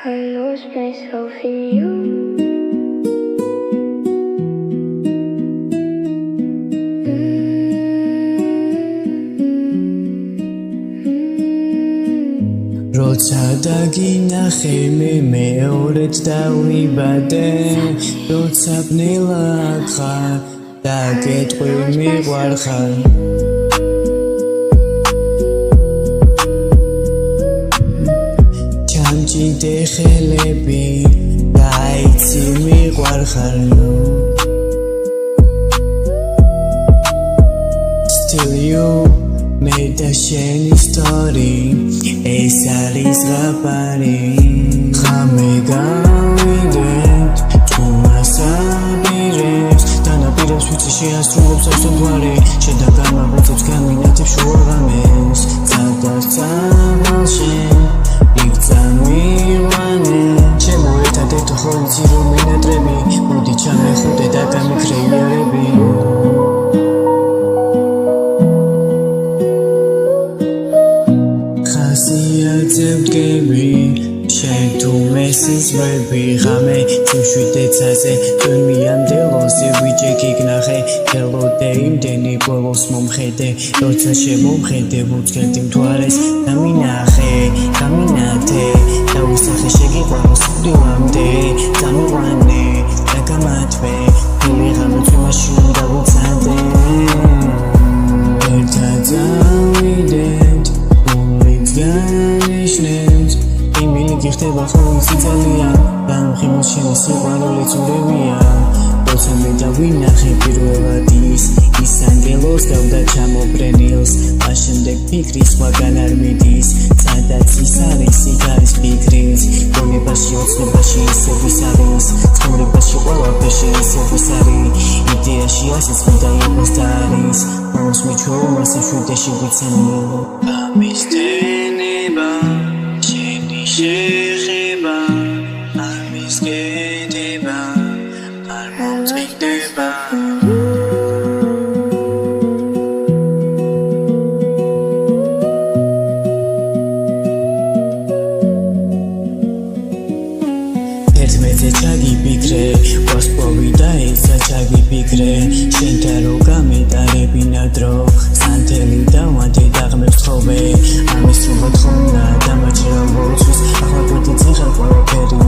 I lost myself in you. როცა დაგინახე მე მეორედ დავიბადე როცა ბნელად ხარ და გეტყვი მიყვარხარ ჩამჭიდე ხელები და იცი მიყვარხარ Still you მე და შენი story ეს არის ზღაპარი ხამე გავიდეთ თუ მასაპირებს დანაპირებს ვიცი შეასრულებს ეს თვარი შენ და გამაბრძებს გამინათებს შუა ღამეს სადაც წავალში იქცა მივანე ჩემო ერთადერთ ხოლიცი რომ მინატრები მოდი ჩამეხუტე და გამიქრე იარები შენ თუ მესიზმები ღამე თუშვიდეცაზე თუნმიანდე ლოზე ვიჯექი გნახე ხელოდე იმდენი ბოლოს მომხედე როცა შემომხედე ვუძგერდი მთვარეს გამინახე გამინათე და ვისახე შეგიყვარო სიკვდილამდე დამიყვანე და გამათვე თული ღამე თვიმაში უნდა ვუცადე ერთად წავიდეთ განიშნებს იმილი გიხდება ხოლმე სიძალია დამხიმოს შენი სიყვარული წურებია როცა მე დავინახე პირველად ის ანგელოს გავდა ჩამობრენილს მას შემდეგ ფიქრი სხვაგან არ მიდის სადაც ის არის იქ არის ფიქრიც გონებაში ოცნებაში ისევ ის არის ცხოვრებაში ყველაფერში ისევ ის არის იდეაში ასეც მინდა იყოს და არის მომს მიჩვეო მასე შვიდეში ვიცემილო ამისდენება შენი შეხება არ მისგედება არ მომწიფდება ერთმეზე ჩაგიფიქრე ვასპოვი და ესა ჩაგიფიქრე შენთან რო გამეტარებინა დრო სანთელი დავადე დაღმებს თხოვე ამის სრულად ხომნა დამაჩერა ვოცვის ახლა გვერდით ეხარ ყველაფერი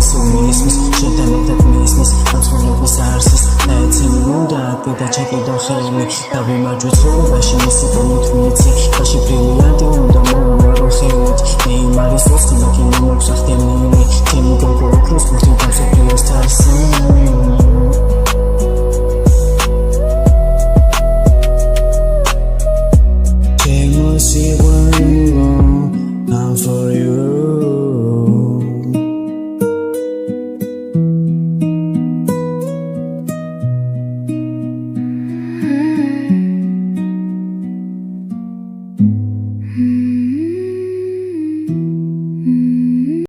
ისმის შენთან ერთად მისმის ამცხოვრების არსის და ეცემი უნდა და ჩაკიდო ხელმი დავიმარჯვე ცხოვრებაში მისი კონით ვიცი ბაში ბრილიანტი უნდა მოვუარო ხელით მე იმ არის ოსტი მაგ იმ მაქვს ახდენილი